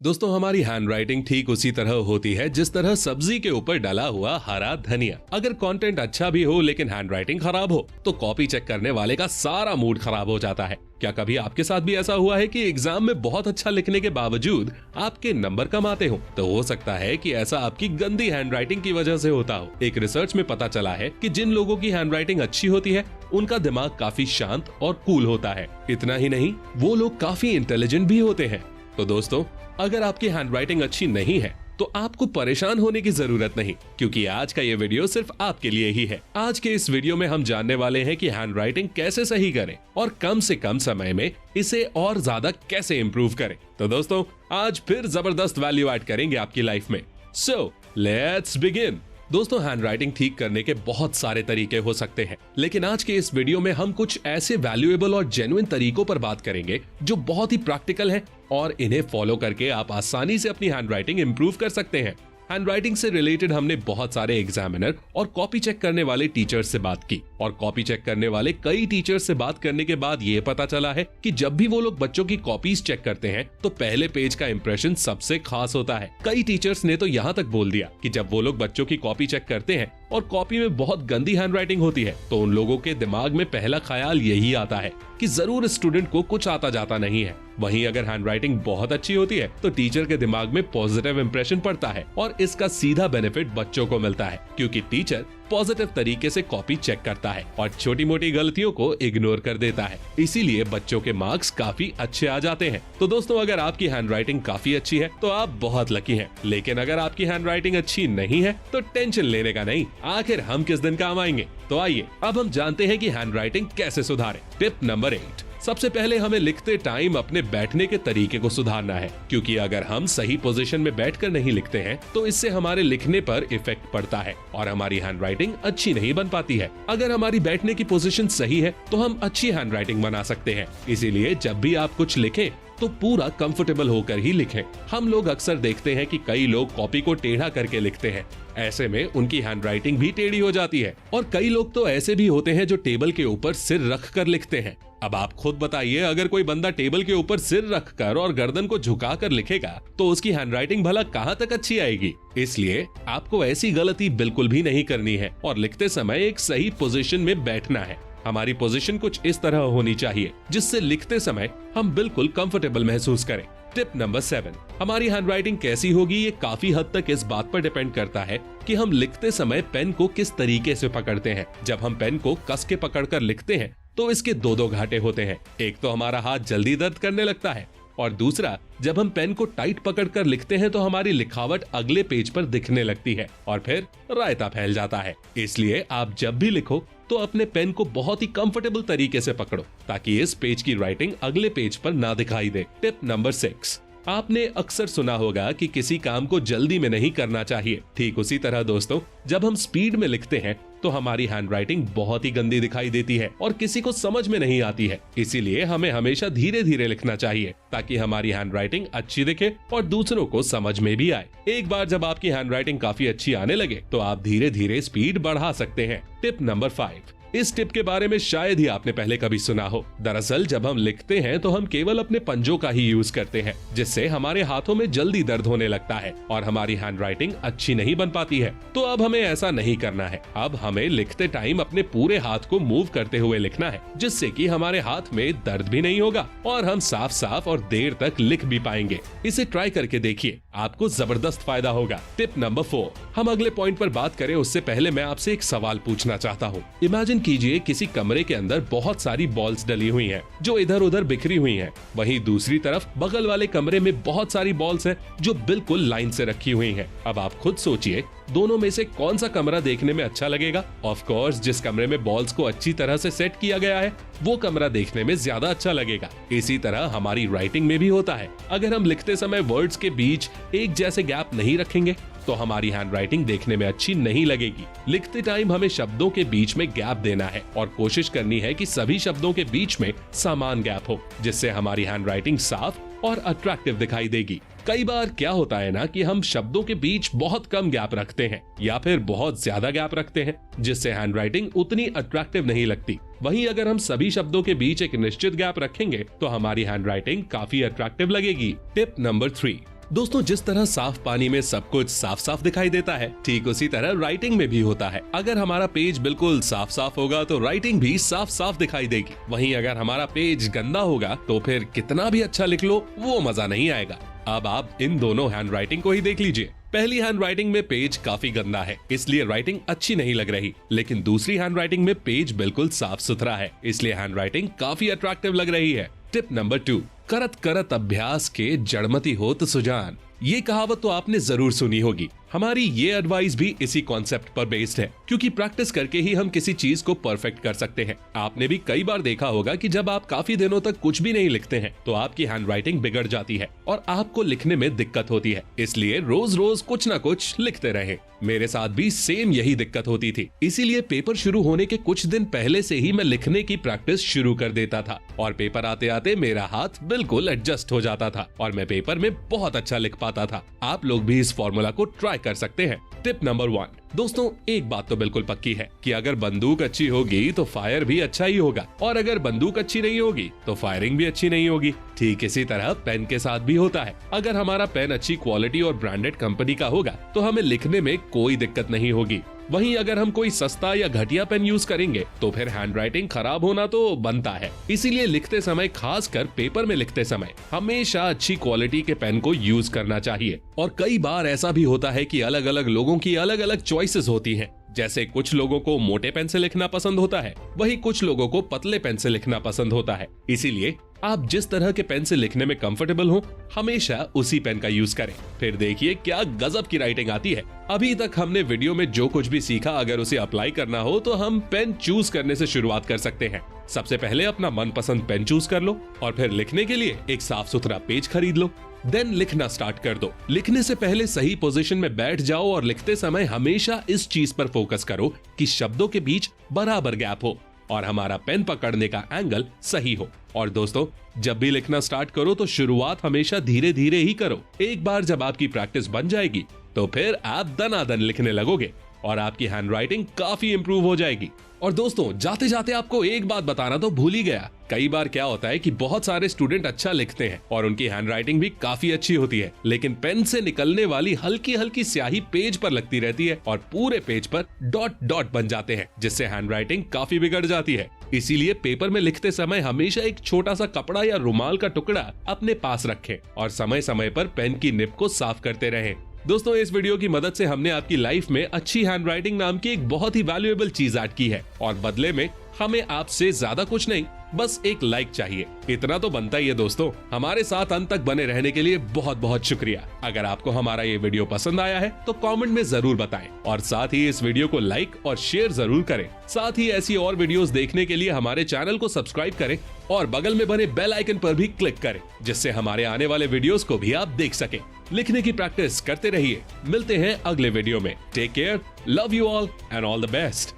दोस्तों हमारी हैंडराइटिंग ठीक उसी तरह होती है जिस तरह सब्जी के ऊपर डला हुआ हरा धनिया। अगर कंटेंट अच्छा भी हो लेकिन हैंडराइटिंग खराब हो तो कॉपी चेक करने वाले का सारा मूड खराब हो जाता है। क्या कभी आपके साथ भी ऐसा हुआ है कि एग्जाम में बहुत अच्छा लिखने के बावजूद आपके नंबर कम आते हो? तो हो सकता है कि ऐसा आपकी गंदी हैंडराइटिंग की वजह से होता हो। एक रिसर्च में पता चला है कि जिन लोगों की हैंडराइटिंग अच्छी होती है उनका दिमाग काफी शांत और कूल होता है। इतना ही नहीं, वो लोग काफी इंटेलिजेंट भी होते हैं। तो दोस्तों, अगर आपकी हैंडराइटिंग अच्छी नहीं है तो आपको परेशान होने की जरूरत नहीं, क्योंकि आज का ये वीडियो सिर्फ आपके लिए ही है। आज के इस वीडियो में हम जानने वाले हैं कि हैंडराइटिंग कैसे सही करें और कम से कम समय में इसे और ज्यादा कैसे इंप्रूव करें। तो दोस्तों, आज फिर जबरदस्त वैल्यू ऐड करेंगे आपकी लाइफ में। So let's begin. दोस्तों, हैंडराइटिंग ठीक करने के बहुत सारे तरीके हो सकते हैं, लेकिन आज के इस वीडियो में हम कुछ ऐसे वैल्यूएबल और जेन्युइन तरीकों पर बात करेंगे जो बहुत ही प्रैक्टिकल हैं और इन्हें फॉलो करके आप आसानी से अपनी हैंडराइटिंग इंप्रूव कर सकते हैं। हैंडराइटिंग से रिलेटेड हमने बहुत सारे एग्जामिनर और कॉपी चेक करने वाले टीचर्स से बात की, और कॉपी चेक करने वाले कई टीचर्स से बात करने के बाद ये पता चला है कि जब भी वो लोग बच्चों की कॉपीज चेक करते हैं तो पहले पेज का इंप्रेशन सबसे खास होता है। कई टीचर्स ने तो यहाँ तक बोल दिया कि जब वो लोग बच्चों की कॉपी चेक करते हैं और कॉपी में बहुत गंदी हैंडराइटिंग होती है तो उन लोगों के दिमाग में पहला ख्याल यही आता है कि जरूर स्टूडेंट को कुछ आता जाता नहीं है। वहीं अगर हैंडराइटिंग बहुत अच्छी होती है तो टीचर के दिमाग में पॉजिटिव इंप्रेशन पड़ता है और इसका सीधा बेनिफिट बच्चों को मिलता है, क्योंकि टीचर पॉजिटिव तरीके से कॉपी चेक करता है और छोटी मोटी गलतियों को इग्नोर कर देता है। इसीलिए बच्चों के मार्क्स काफी अच्छे आ जाते हैं। तो दोस्तों, अगर आपकी हैंडराइटिंग काफी अच्छी है तो आप बहुत लकी हैं, लेकिन अगर आपकी हैंडराइटिंग अच्छी नहीं है तो टेंशन लेने का नहीं, आखिर हम किस दिन काम आएंगे। तो आइए अब हम जानते हैं कि हैंडराइटिंग कैसे सुधारें। Tip number 8। सबसे पहले हमें लिखते टाइम अपने बैठने के तरीके को सुधारना है, क्योंकि अगर हम सही पोजीशन में बैठकर नहीं लिखते हैं तो इससे हमारे लिखने पर इफेक्ट पड़ता है और हमारी हैंडराइटिंग अच्छी नहीं बन पाती है। अगर हमारी बैठने की पोजीशन सही है तो हम अच्छी हैंडराइटिंग बना सकते हैं। इसीलिए जब भी आप कुछ लिखें तो पूरा कंफर्टेबल होकर ही लिखें। हम लोग अक्सर देखते हैं कि कई लोग कॉपी को टेढ़ा करके लिखते हैं, ऐसे में उनकी हैंडराइटिंग भी टेढ़ी हो जाती है। और कई लोग तो ऐसे भी होते हैं जो टेबल के ऊपर सिर रख कर लिखते हैं। अब आप खुद बताइए, अगर कोई बंदा टेबल के ऊपर सिर रखकर और गर्दन को झुकाकर लिखेगा तो उसकी हैंडराइटिंग भला कहां तक अच्छी आएगी। इसलिए आपको ऐसी गलती बिल्कुल भी नहीं करनी है और लिखते समय एक सही पोजीशन में बैठना है। हमारी पोजीशन कुछ इस तरह होनी चाहिए जिससे लिखते समय हम बिल्कुल कंफर्टेबल महसूस करें। Tip number 7। हमारी हैंडराइटिंग कैसी होगी ये काफी हद तक इस बात पर डिपेंड करता है कि हम लिखते समय पेन को किस तरीके से पकड़ते हैं। जब हम पेन को कस के पकड़कर लिखते हैं तो इसके दो घाटे होते हैं। एक तो हमारा हाथ जल्दी दर्द करने लगता है और दूसरा, जब हम पेन को टाइट पकड़कर लिखते हैं तो हमारी लिखावट अगले पेज पर दिखने लगती है और फिर रायता फैल जाता है। इसलिए आप जब भी लिखो तो अपने पेन को बहुत ही कंफर्टेबल तरीके से पकड़ो ताकि इस पेज की राइटिंग अगले पेज पर ना दिखाई दे। Tip number 6। आपने अक्सर सुना होगा कि किसी काम को जल्दी में नहीं करना चाहिए। ठीक उसी तरह दोस्तों, जब हम स्पीड में लिखते हैं तो हमारी हैंडराइटिंग बहुत ही गंदी दिखाई देती है और किसी को समझ में नहीं आती है। इसीलिए हमें हमेशा धीरे धीरे लिखना चाहिए ताकि हमारी हैंडराइटिंग अच्छी दिखे और दूसरों को समझ में भी आए। एक बार जब आपकी हैंडराइटिंग काफी अच्छी आने लगे तो आप धीरे धीरे स्पीड बढ़ा सकते हैं। Tip number 5। इस टिप के बारे में शायद ही आपने पहले कभी सुना हो। दरअसल जब हम लिखते हैं तो हम केवल अपने पंजों का ही यूज करते हैं, जिससे हमारे हाथों में जल्दी दर्द होने लगता है और हमारी हैंडराइटिंग अच्छी नहीं बन पाती है। तो अब हमें ऐसा नहीं करना है। अब हमें लिखते टाइम अपने पूरे हाथ को मूव करते हुए लिखना है, जिससे कि हमारे हाथ में दर्द भी नहीं होगा और हम साफ साफ और देर तक लिख भी पाएंगे। इसे ट्राई करके देखिए, आपको जबरदस्त फायदा होगा। Tip number 4। हम अगले पॉइंट पर बात करें उससे पहले मैं आपसे एक सवाल पूछना चाहता हूँ। इमेजिन कीजिए किसी कमरे के अंदर बहुत सारी बॉल्स डली हुई हैं जो इधर उधर बिखरी हुई हैं। वहीं दूसरी तरफ बगल वाले कमरे में बहुत सारी बॉल्स हैं जो बिल्कुल लाइन से रखी हुई हैं। अब आप खुद सोचिए, दोनों में से कौन सा कमरा देखने में अच्छा लगेगा? ऑफ कोर्स जिस कमरे में बॉल्स को अच्छी तरह से सेट किया गया है वो कमरा देखने में ज्यादा अच्छा लगेगा। इसी तरह हमारी राइटिंग में भी होता है। अगर हम लिखते समय वर्ड्स के बीच एक जैसे गैप नहीं रखेंगे तो हमारी हैंडराइटिंग देखने में अच्छी नहीं लगेगी। लिखते टाइम हमें शब्दों के बीच में गैप देना है और कोशिश करनी है कि सभी शब्दों के बीच में समान गैप हो, जिससे हमारी हैंडराइटिंग साफ और अट्रैक्टिव दिखाई देगी। कई बार क्या होता है ना कि हम शब्दों के बीच बहुत कम गैप रखते हैं या फिर बहुत ज्यादा गैप रखते हैं, जिससे हैंडराइटिंग उतनी अट्रैक्टिव नहीं लगती। वहीं अगर हम सभी शब्दों के बीच एक निश्चित गैप रखेंगे तो हमारी हैंडराइटिंग काफी अट्रैक्टिव लगेगी। Tip number 3। दोस्तों, जिस तरह साफ पानी में सब कुछ साफ साफ दिखाई देता है, ठीक उसी तरह राइटिंग में भी होता है। अगर हमारा पेज बिल्कुल साफ साफ होगा तो राइटिंग भी साफ साफ दिखाई देगी। वहीं अगर हमारा पेज गंदा होगा तो फिर कितना भी अच्छा लिख लो, वो मजा नहीं आएगा। अब आप इन दोनों हैंड राइटिंग को ही देख लीजिए। पहली हैंड राइटिंग में पेज काफी गंदा है, इसलिए राइटिंग अच्छी नहीं लग रही। लेकिन दूसरी हैंड राइटिंग में पेज बिल्कुल साफ सुथरा है, इसलिए हैंड राइटिंग काफी अट्रैक्टिव लग रही है। टिप नंबर 2, करत करत अभ्यास के जड़मती होत सुजान। ये कहावत तो आपने जरूर सुनी होगी। हमारी ये एडवाइस भी इसी कॉन्सेप्ट पर बेस्ड है, क्योंकि प्रैक्टिस करके ही हम किसी चीज को परफेक्ट कर सकते हैं। आपने भी कई बार देखा होगा कि जब आप काफी दिनों तक कुछ भी नहीं लिखते हैं तो आपकी हैंडराइटिंग बिगड़ जाती है और आपको लिखने में दिक्कत होती है। इसलिए रोज रोज कुछ न कुछ लिखते रहें। मेरे साथ भी सेम यही दिक्कत होती थी, इसीलिए पेपर शुरू होने के कुछ दिन पहले से ही मैं लिखने की प्रैक्टिस शुरू कर देता था और पेपर आते आते मेरा हाथ बिल्कुल एडजस्ट हो जाता था और मैं पेपर में बहुत अच्छा लिख पाता था। आप लोग भी इस फॉर्मूला को ट्राई कर सकते हैं। टिप नंबर 1, दोस्तों, एक बात तो बिल्कुल पक्की है कि अगर बंदूक अच्छी होगी तो फायर भी अच्छा ही होगा, और अगर बंदूक अच्छी नहीं होगी तो फायरिंग भी अच्छी नहीं होगी। ठीक इसी तरह पेन के साथ भी होता है। अगर हमारा पेन अच्छी क्वालिटी और ब्रांडेड कंपनी का होगा तो हमें लिखने में कोई दिक्कत नहीं होगी। वहीं अगर हम कोई सस्ता या घटिया पेन यूज करेंगे तो फिर हैंडराइटिंग खराब होना तो बनता है। इसीलिए लिखते समय, खासकर पेपर में लिखते समय, हमेशा अच्छी क्वालिटी के पेन को यूज करना चाहिए। और कई बार ऐसा भी होता है कि अलग अलग लोगों की अलग अलग चॉइसेस होती हैं। जैसे कुछ लोगों को मोटे पेन से लिखना पसंद होता है, वहीं कुछ लोगों को पतले पेन से लिखना पसंद होता है। इसीलिए आप जिस तरह के पेन से लिखने में कंफर्टेबल हो, हमेशा उसी पेन का यूज करें। फिर देखिए क्या गजब की राइटिंग आती है। अभी तक हमने वीडियो में जो कुछ भी सीखा, अगर उसे अप्लाई करना हो तो हम पेन चूज करने से शुरुआत कर सकते हैं। सबसे पहले अपना मनपसंद पेन चूज कर लो और फिर लिखने के लिए एक साफ सुथरा पेज खरीद लो। देन लिखना स्टार्ट कर दो। लिखने से पहले सही पोजीशन में बैठ जाओ और लिखते समय हमेशा इस चीज पर फोकस करो कि शब्दों के बीच बराबर गैप हो और हमारा पेन पकड़ने का एंगल सही हो। और दोस्तों, जब भी लिखना स्टार्ट करो तो शुरुआत हमेशा धीरे धीरे ही करो। एक बार जब आपकी प्रैक्टिस बन जाएगी तो फिर आप दनादन लिखने लगोगे और आपकी हैंडराइटिंग काफी इंप्रूव हो जाएगी। और दोस्तों, जाते जाते आपको एक बात बताना तो भूल ही गया। कई बार क्या होता है कि बहुत सारे स्टूडेंट अच्छा लिखते हैं और उनकी हैंडराइटिंग भी काफी अच्छी होती है, लेकिन पेन से निकलने वाली हल्की हल्की स्याही पेज पर लगती रहती है और पूरे पेज पर डॉट डॉट बन जाते हैं, जिससे हैंडराइटिंग काफी बिगड़ जाती है। इसीलिए पेपर में लिखते समय हमेशा एक छोटा सा कपड़ा या रुमाल का टुकड़ा अपने पास रखें और समय समय पर पेन की निब को साफ करते रहें। दोस्तों, इस वीडियो की मदद से हमने आपकी लाइफ में अच्छी हैंडराइटिंग नाम की एक बहुत ही वैल्यूएबल चीज ऐड की है और बदले में हमें आपसे ज्यादा कुछ नहीं, बस एक लाइक चाहिए। इतना तो बनता ही है। दोस्तों, हमारे साथ अंत तक बने रहने के लिए बहुत बहुत शुक्रिया। अगर आपको हमारा ये वीडियो पसंद आया है तो कमेंट में जरूर बताएं और साथ ही इस वीडियो को लाइक और शेयर जरूर करें। साथ ही ऐसी और वीडियोस देखने के लिए हमारे चैनल को सब्सक्राइब करें और बगल में बने बेल आइकन पर भी क्लिक करें, जिससे हमारे आने वाले वीडियोस को भी आप देख सकें। लिखने की प्रैक्टिस करते रहिए। मिलते हैं अगले वीडियो में। Take care, love you all and all the best.